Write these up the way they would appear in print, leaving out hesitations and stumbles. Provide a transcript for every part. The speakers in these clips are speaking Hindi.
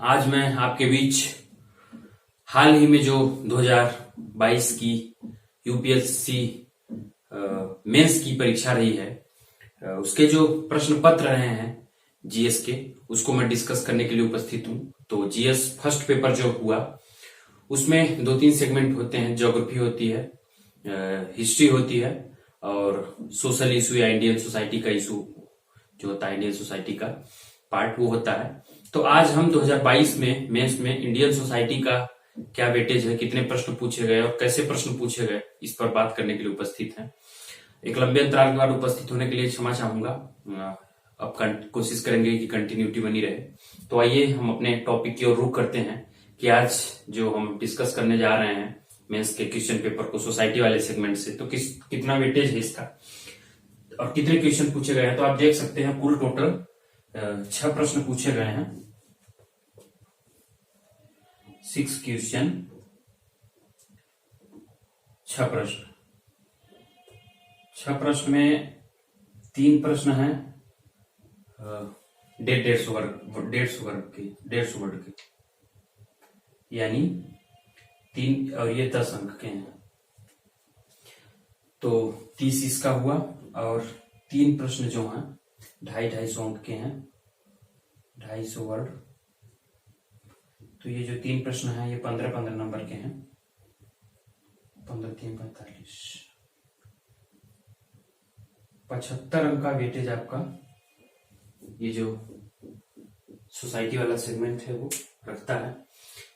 आज मैं आपके बीच हाल ही में जो 2022 की यूपीएससी मेंस की परीक्षा रही है, उसके जो प्रश्न पत्र रहे हैं जीएस के, उसको मैं डिस्कस करने के लिए उपस्थित हूं। तो जीएस फर्स्ट पेपर जो हुआ उसमें 2-3 सेगमेंट होते हैं। ज्योग्राफी होती है, हिस्ट्री होती है और सोशल इशू या इंडियन सोसाइटी का इशू जो होता है, इंडियन सोसाइटी का पार्ट वो होता है। तो आज हम 2022 में मेंस में इंडियन सोसाइटी का क्या वेटेज है, कितने प्रश्न पूछे गए और कैसे प्रश्न पूछे गए, इस पर बात करने के लिए उपस्थित हैं। एक लंबे अंतराल के बाद उपस्थित होने के लिए क्षमा चाहूंगा। अब कोशिश करेंगे कि कंटिन्यूटी बनी रहे। तो आइए हम अपने टॉपिक की ओर रुख करते हैं कि आज जो हम डिस्कस करने जा रहे हैं मेंस के क्वेश्चन पेपर को सोसाइटी वाले सेगमेंट से, तो कितना वेटेज है इसका और कितने क्वेश्चन पूछे गए हैं। तो आप देख सकते हैं कुल टोटल 6 प्रश्न पूछे गए हैं। 6 क्वेश्चन, 6 प्रश्न। 6 प्रश्न में 3 प्रश्न हैं 150 वर्ड के, यानी 3 और ये 10 अंक के हैं। तो 30 इसका हुआ और 3 प्रश्न जो हैं 250 अंक के हैं, 250 वर्ड। तो ये जो 3 प्रश्न हैं ये 15-15 नंबर के हैं। 15-3 45, 75 अंक का वेटेज आपका ये जो सोसाइटी वाला सेगमेंट है वो रखता है।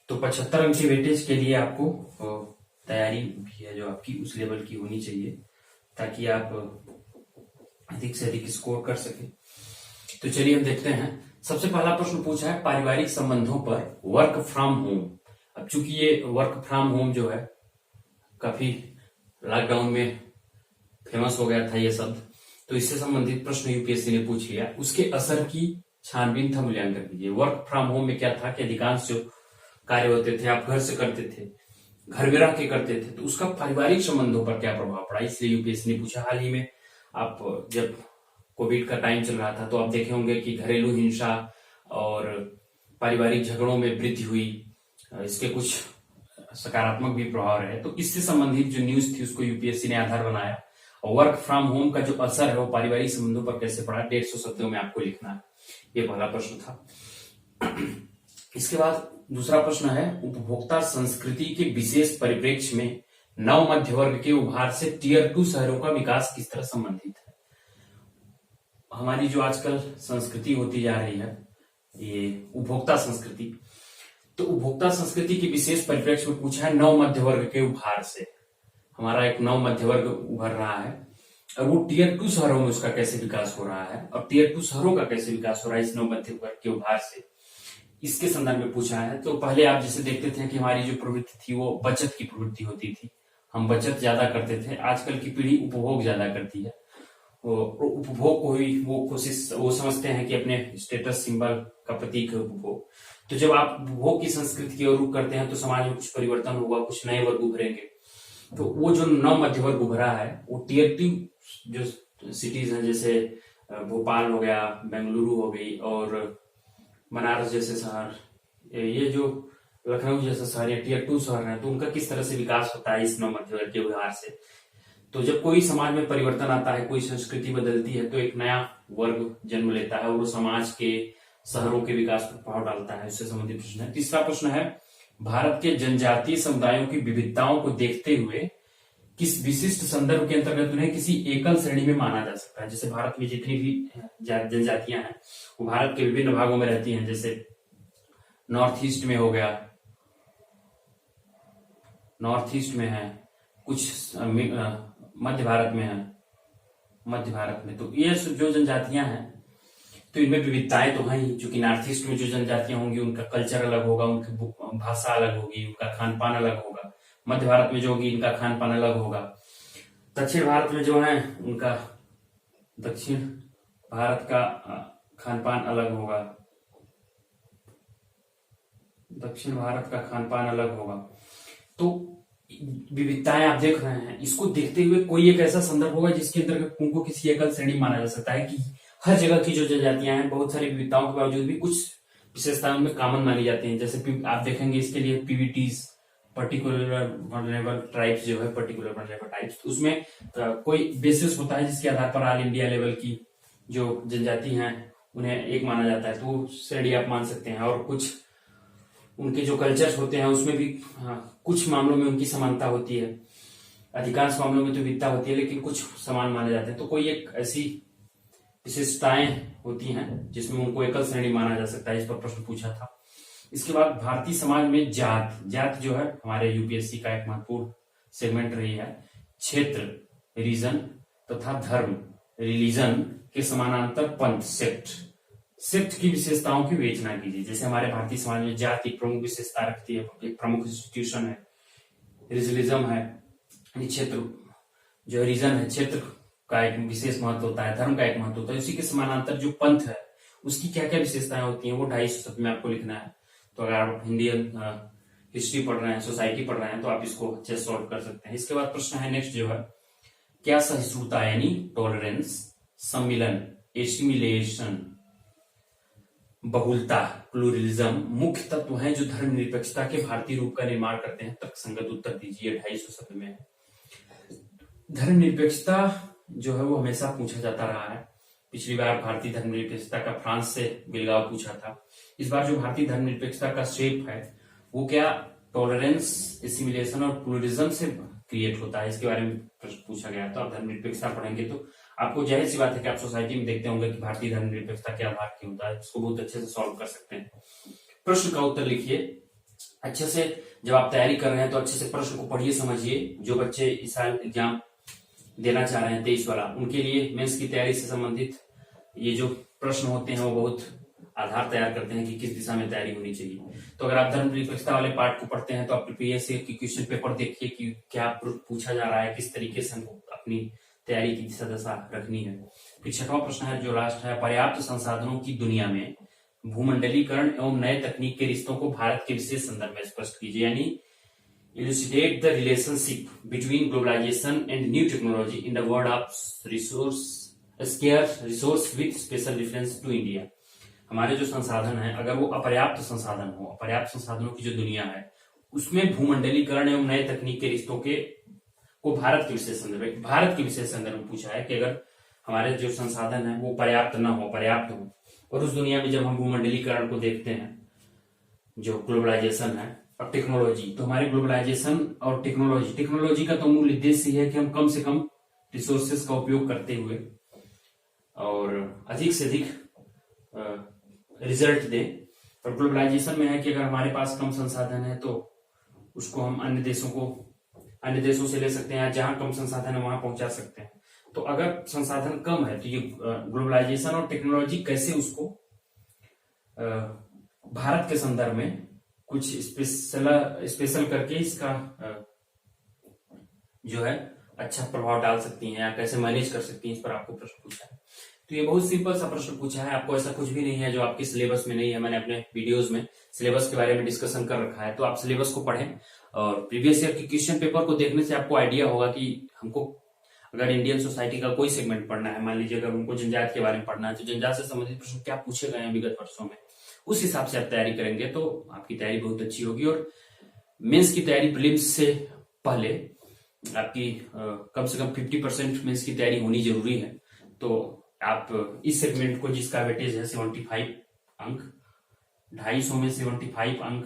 तो 75 अंक के वेटेज के लिए आपको तैयारी भी है जो आपकी उस लेवल की होनी चाहिए, ताकि आप अधिक से अधिक स्कोर कर सके। तो चलिए हम देखते हैं। सबसे पहला प्रश्न पूछा है पारिवारिक संबंधों पर वर्क फ्रॉम होम। अब चूंकि ये वर्क फ्रॉम होम जो है काफी लॉकडाउन में फेमस हो गया था ये शब्द, तो इससे संबंधित प्रश्न यूपीएससी ने पूछ लिया। उसके असर की छानबीन था, मूल्यांकन कीजिए। वर्क फ्रॉम होम में क्या था कि अधिकांश जो कार्य होते थे आप घर से करते थे, घर में रह के करते थे, तो उसका पारिवारिक संबंधों पर क्या प्रभाव पड़ा, इसलिए यूपीएससी ने पूछा। हाल ही में आप जब कोविड का टाइम चल रहा था तो आप देखे होंगे कि घरेलू हिंसा और पारिवारिक झगड़ों में वृद्धि हुई, इसके कुछ सकारात्मक भी प्रभाव रहे। तो इससे संबंधित जो न्यूज थी उसको यूपीएससी ने आधार बनाया। और वर्क फ्रॉम होम का जो असर है वो पारिवारिक संबंधों पर कैसे पड़ा, 150 शब्दों में आपको लिखना है। ये पहला प्रश्न था। इसके बाद दूसरा प्रश्न है उपभोक्ता संस्कृति के विशेष परिप्रेक्ष्य में नव मध्य वर्ग के उभार से टियर 2 शहरों का विकास किस तरह संबंधित है। हमारी जो आजकल संस्कृति होती जा रही है ये उपभोक्ता संस्कृति, तो उपभोक्ता संस्कृति के विशेष परिप्रेक्ष्य में पूछा है नव मध्य वर्ग के उभार से। हमारा एक नव मध्य वर्ग उभर रहा है और वो टियर 2 शहरों में उसका कैसे विकास हो रहा है और टियर 2 शहरों का कैसे विकास हो रहा है इस नव मध्य वर्ग के उभार से, इसके संदर्भ में पूछा है। तो पहले आप जैसे देखते थे कि हमारी जो प्रवृत्ति थी वो बचत की प्रवृत्ति होती थी, हम बचत ज्यादा करते थे। आजकल की पीढ़ी उपभोग ज्यादा करती है। उपभोग को ही वो समझते हैं कि अपने स्टेटस सिंबल का प्रतीक है उपभोग। तो जब आप उपभोग की संस्कृति की ओर रुख करते हैं तो समाज में कुछ परिवर्तन होगा, कुछ नए वर्ग उभरेंगे। तो वो जो नव मध्य वर्ग उभरा है वो टियर 2 जो सिटीज हैं, जैसे भोपाल हो गया, बेंगलुरु हो गई और बनारस जैसे शहर, ये जो लखनऊ जैसे शहर या टियर 2 शहर है, तो उनका किस तरह से विकास होता है इस नव मध्य वर्ग के उभार से। तो जब कोई समाज में परिवर्तन आता है, कोई संस्कृति बदलती है, तो एक नया वर्ग जन्म लेता है और वो समाज के शहरों के विकास पर प्रभाव डालता है। इससे संबंधित प्रश्न है। तीसरा प्रश्न है भारत के जनजातीय समुदायों की विविधताओं को देखते हुए किस विशिष्ट संदर्भ के अंतर्गत उन्हें किसी एकल श्रेणी में माना जा सकता है। जैसे भारत में जितनी भी जनजातियां हैं वो भारत के विभिन्न भागों में रहती हैं, जैसे नॉर्थ ईस्ट में हो गया, नॉर्थ ईस्ट में है, कुछ मध्य भारत में है, मध्य भारत में। तो ये जो जनजातियां हैं तो इनमें विविधताएं तो हैं ही। चूंकि नॉर्थ ईस्ट में जो जनजातियां होंगी उनका कल्चर अलग होगा, उनकी भाषा अलग होगी, उनका खान पान अलग होगा। मध्य भारत में जो होगी इनका खान पान अलग होगा। दक्षिण भारत में जो है उनका दक्षिण भारत का खान पान अलग होगा, दक्षिण भारत का खान पान अलग होगा। तो विविधताएं आप देख रहे हैं, इसको देखते हुए कोई एक ऐसा संदर्भ होगा जिसके अंतर्गत उनको किसी एकल श्रेणी माना जा सकता है कि हर जगह की जो जनजातियां हैं बहुत सारी विविधताओं के बावजूद भी कुछ विशेषताएं उनमें कॉमन मानी जाती हैं। जैसे आप देखेंगे इसके लिए पीवीटीज, पर्टिकुलर वल्नरेबल ट्राइब्स जो है, पर्टिकुलर वल्नरेबल ट्राइब्स, उसमें कोई बेसिस होता है जिसके आधार पर ऑल इंडिया लेवल की जो जनजाति हैं उन्हें एक माना जाता है, तो श्रेणी आप मान सकते हैं। और कुछ उनके जो कल्चर्स होते हैं उसमें भी कुछ मामलों में उनकी समानता होती है, अधिकांश मामलों में तो विविधता होती है, लेकिन कुछ समान माने जाते हैं। तो कोई एक ऐसी विशेषताएं होती हैं जिसमें उनको एकल श्रेणी माना जा सकता है, इस पर प्रश्न पूछा था। इसके बाद भारतीय समाज में जात जो है हमारे यूपीएससी का एक महत्वपूर्ण सेगमेंट रही है। क्षेत्र, रीजन तथा धर्म, रिलीजन के समानांतर पंथ, सेक्ट की विशेषताओं की विवेचना कीजिए। जैसे हमारे भारतीय समाज में जाति प्रमुख विशेषता रखती है, एक प्रमुख इंस्टीट्यूशन है। रिजलिज्म है, क्षेत्र जो है, रीजन है, क्षेत्र का एक विशेष महत्व होता है, धर्म का एक महत्व होता है। उसी के समानांतर जो पंथ है उसकी क्या क्या विशेषताएं होती हैं वो 250 शब्द में आपको लिखना है। तो अगर आप हिंदी हिस्ट्री पढ़ रहे हैं, सोसाइटी पढ़ रहे हैं, तो आप इसको अच्छे से सॉल्व कर सकते हैं। इसके बाद प्रश्न है नेक्स्ट जो है, क्या सहिष्णुता यानी टॉलरेंस, सम्मिलन, एसिमिलेशन, बहुलता, प्लूरलिज्म मुख्य तत्व हैं जो धर्मनिरपेक्षता के भारतीय रूप का निर्माण करते हैं? तर्कसंगत उत्तर दीजिए 250 शब्द में। धर्मनिरपेक्षता जो है वो हमेशा पूछा जाता रहा है। पिछली बार भारतीय धर्मनिरपेक्षता का फ्रांस से बिलगाव पूछा था। इस बार जो भारतीय धर्मनिरपेक्षता का शेप है वो क्या टॉलरेंस, एसिमिलेशन और प्लूरलिज्म से क्रिएट होता है, इसके बारे में प्रश्न पूछा गया। तो आप धर्मनिरपेक्षता पढ़ेंगे तो आपको जाहिर सी बात है कि आप सोसाइटी में देखते होंगे कि भारतीय धर्मनिरपेक्षता के आधार क्यों होता है, इसको बहुत अच्छे से सॉल्व कर सकते हैं। प्रश्न का उत्तर लिखिए अच्छे से। जब आप तैयारी कर रहे हैं तो अच्छे से प्रश्न को पढ़िए, समझिए। जो बच्चे इस साल एग्जाम देना चाह रहे हैं 23 वाला, उनके लिए मेंस की तैयारी से संबंधित ये जो प्रश्न होते हैं वो बहुत आधार तैयार करते हैं कि किस दिशा में तैयारी होनी चाहिए। तो अगर आप धर्मनिरपेक्षता वाले पार्ट को पढ़ते हैं तो आप प्रीवियस ईयर की क्वेश्चन पेपर देखिए कि क्या पूछा जा रहा है, किस तरीके से हमको अपनी तैयारी की दिशा दशा रखनी है। फिर छठवां प्रश्न है जो लास्ट है, पर्याप्त संसाधनों की दुनिया में भूमंडलीकरण एवं नए तकनीक के रिश्तों को भारत के विशेष संदर्भ में स्पष्ट कीजिए। यानी elucidate the relationship between globalization and new technology in the world of scarce resource with special reference to India। हमारे जो संसाधन है, अगर वो अपर्याप्त संसाधन हो, अपर्याप्त संसाधनों की जो दुनिया है उसमें भूमंडलीकरण एवं नए तकनीक के रिश्तों के को भारत के विशेष संदर्भ में पूछा है कि अगर हमारे जो संसाधन है वो पर्याप्त न हो, पर्याप्त हो, और उस दुनिया में जब हम भूमंडलीकरण को देखते हैं, जो ग्लोबलाइजेशन है और टेक्नोलॉजी, तो हमारे ग्लोबलाइजेशन और टेक्नोलॉजी का तो मूल उद्देश्य है कि हम कम से कम रिसोर्सेज का उपयोग करते हुए और अधिक से अधिक रिजल्ट दे। और ग्लोबलाइजेशन में है कि अगर हमारे पास कम संसाधन है तो उसको हम अन्य देशों से ले सकते हैं, जहां कम संसाधन है वहां पहुंचा सकते हैं। तो अगर संसाधन कम है तो ये ग्लोबलाइजेशन और टेक्नोलॉजी कैसे उसको भारत के संदर्भ में कुछ स्पेशल करके इसका जो है अच्छा प्रभाव डाल सकती हैं या कैसे मैनेज कर सकती हैं, इस पर आपको प्रश्न पूछा है। तो ये बहुत सिंपल सा प्रश्न पूछा है, आपको ऐसा कुछ भी नहीं है जो आपके सिलेबस में नहीं है। मैंने अपने वीडियोस में सिलेबस के बारे में डिस्कशन कर रखा है, तो आप सिलेबस को पढ़ें और प्रीवियस ईयर के क्वेश्चन पेपर को देखने से आपको आइडिया होगा कि हमको अगर इंडियन सोसाइटी का कोई सेगमेंट पढ़ना है, मान लीजिए अगर उनको जनजात के बारे में पढ़ना है, तो जनजात से संबंधित प्रश्न क्या पूछे गए हैं विगत वर्षों में, उस हिसाब से आप तैयारी करेंगे तो आपकी तैयारी बहुत अच्छी होगी। और मेंस की तैयारी प्रीलिम्स से पहले आपकी कम से कम 50% मेंस की तैयारी होनी जरूरी है। तो आप इस सेगमेंट को, जिसका वेटेज है 75 अंक, 250 में 75 अंक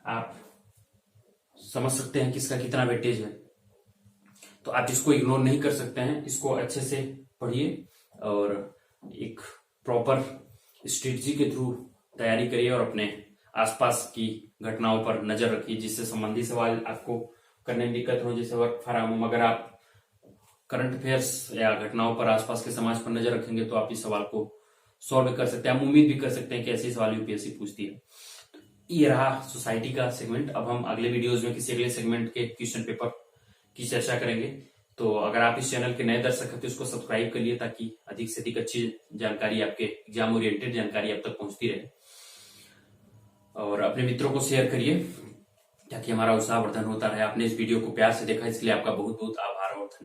आप समझ सकते हैं किसका कितना वेटेज है। तो आप इसको इग्नोर नहीं कर सकते हैं, इसको अच्छे से पढ़िए और एक प्रॉपर स्ट्रेटजी के थ्रू तैयारी करिए और अपने आसपास की घटनाओं पर नजर रखिए, जिससे संबंधित सवाल आपको करने में दिक्कत हो, जैसे वर्क फ्रॉम होम। अगर आप करंट अफेयर्स या घटनाओं पर, आसपास के समाज पर नजर रखेंगे तो आप इस सवाल को सॉल्व कर सकते हैं। आप उम्मीद भी कर सकते हैं कि ऐसे सवाल यूपीएससी पूछती है। ये रहा सोसाइटी का सेगमेंट। अब हम अगले वीडियोज में किसी अगले सेगमेंट के क्वेश्चन पेपर की चर्चा करेंगे। तो अगर आप इस चैनल के नए दर्शक हैं तो इसको सब्सक्राइब करिए, ताकि अधिक से अधिक अच्छी जानकारी, आपके एग्जाम ओरिएंटेड जानकारी आप तक पहुंचती रहे। और अपने मित्रों को शेयर करिए ताकि हमारा उत्साहवर्धन होता रहे। आपने इस वीडियो को प्यार से देखा, इसलिए आपका बहुत बहुत आभार।